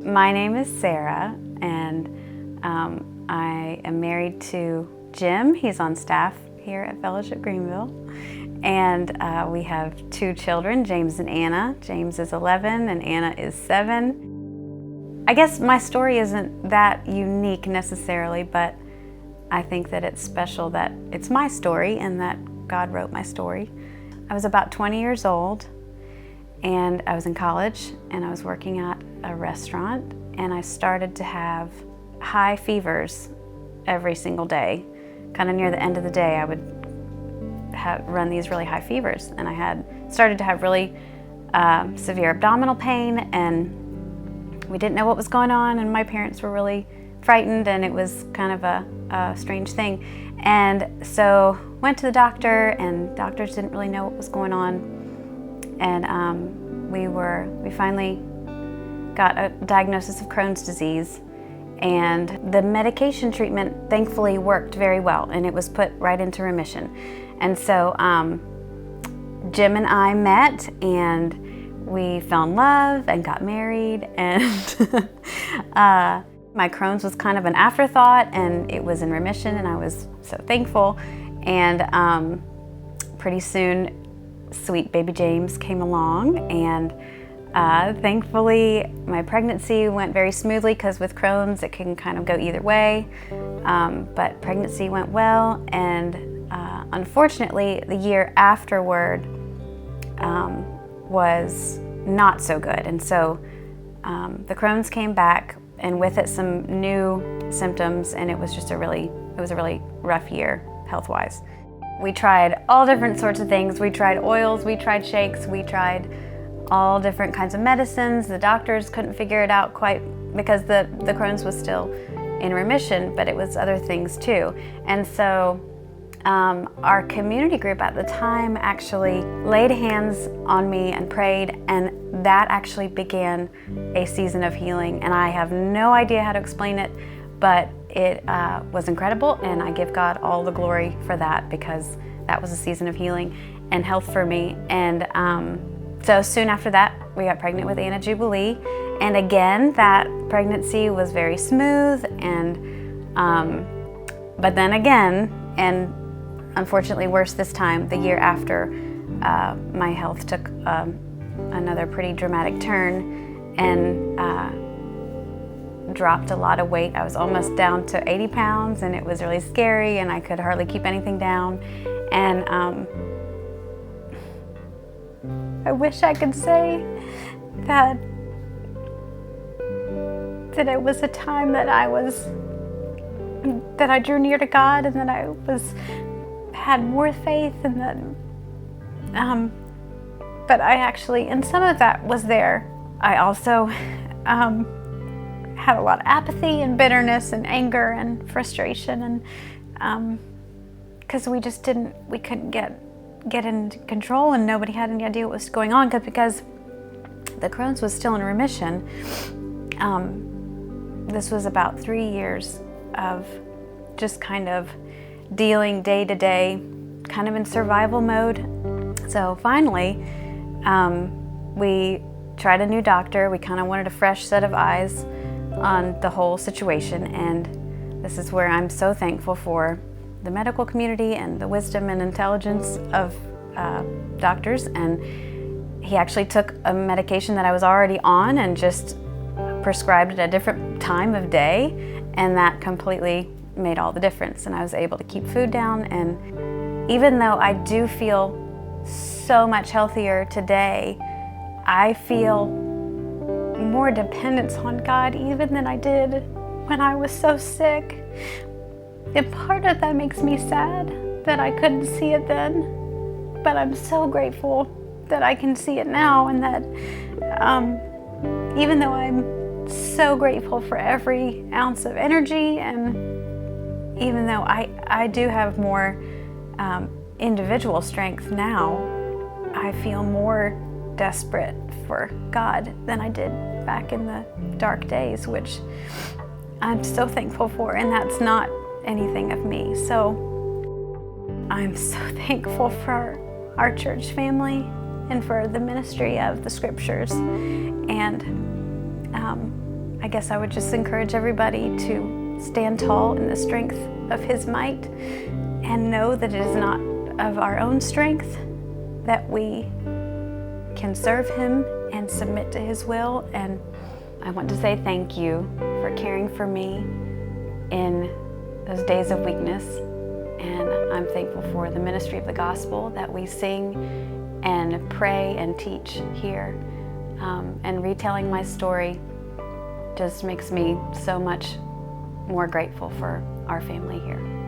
My name is Sara, and I am married to Jim. He's on staff here at Fellowship Greenville. And we have two children, James and Anna. James is 11 and Anna is 7. I guess my story isn't that unique necessarily, but I think that it's special that it's my story and that God wrote my story. I was about 20 years old, and I was in college, and I was working at a restaurant, and I started to have high fevers every single day. Kind of near the end of the day, I would run these really high fevers, and I had started to have really severe abdominal pain, and we didn't know what was going on, and my parents were really frightened, and it was kind of a strange thing. And so went to the doctor, and doctors didn't really know what was going on, and we finally got a diagnosis of Crohn's disease, and the medication treatment thankfully worked very well, and it was put right into remission. And so Jim and I met, and we fell in love and got married, and my Crohn's was kind of an afterthought, and it was in remission, and I was so thankful. And pretty soon, sweet baby James came along, and thankfully my pregnancy went very smoothly, because with Crohn's it can kind of go either way, but pregnancy went well. And unfortunately, the year afterward was not so good, and so the Crohn's came back, and with it some new symptoms, and it was a really rough year health-wise. We tried all different sorts of things. We tried oils, we tried shakes, we tried all different kinds of medicines. The doctors couldn't figure it out quite, because the Crohn's was still in remission, but it was other things too. And so our community group at the time actually laid hands on me and prayed, and that actually began a season of healing. And I have no idea how to explain it, but it was incredible, and I give God all the glory for that, because that was a season of healing and health for me. And so soon after that, we got pregnant with Anna Jubilee, and again, that pregnancy was very smooth, and but then again, and unfortunately worse this time, the year after, my health took another pretty dramatic turn, and dropped a lot of weight. I was almost down to 80 pounds, and it was really scary, and I could hardly keep anything down. And I wish I could say that it was a time that I drew near to God, and that I had more faith, and that but I actually, and some of that was there. I also had a lot of apathy and bitterness and anger and frustration, and because we couldn't get in control, and nobody had any idea what was going on, because the Crohn's was still in remission. This was about 3 years of just kind of dealing day to day, kind of in survival mode. So finally, we tried a new doctor. We kind of wanted a fresh set of eyes on the whole situation, and this is where I'm so thankful for the medical community and the wisdom and intelligence of doctors. And he actually took a medication that I was already on and just prescribed at a different time of day, and that completely made all the difference, and I was able to keep food down. And even though I do feel so much healthier today, I feel more dependence on God even than I did when I was so sick. And part of that makes me sad that I couldn't see it then, but I'm so grateful that I can see it now, and that even though I'm so grateful for every ounce of energy, and even though I do have more individual strength now, I feel more desperate for God than I did back in the dark days, which I'm so thankful for, and that's not anything of me. So I'm so thankful for our church family and for the ministry of the scriptures. And I guess I would just encourage everybody to stand tall in the strength of His might and know that it is not of our own strength that we can serve Him and submit to His will. And I want to say thank you for caring for me in those days of weakness. And I'm thankful for the ministry of the gospel that we sing and pray and teach here. And retelling my story just makes me so much more grateful for our family here.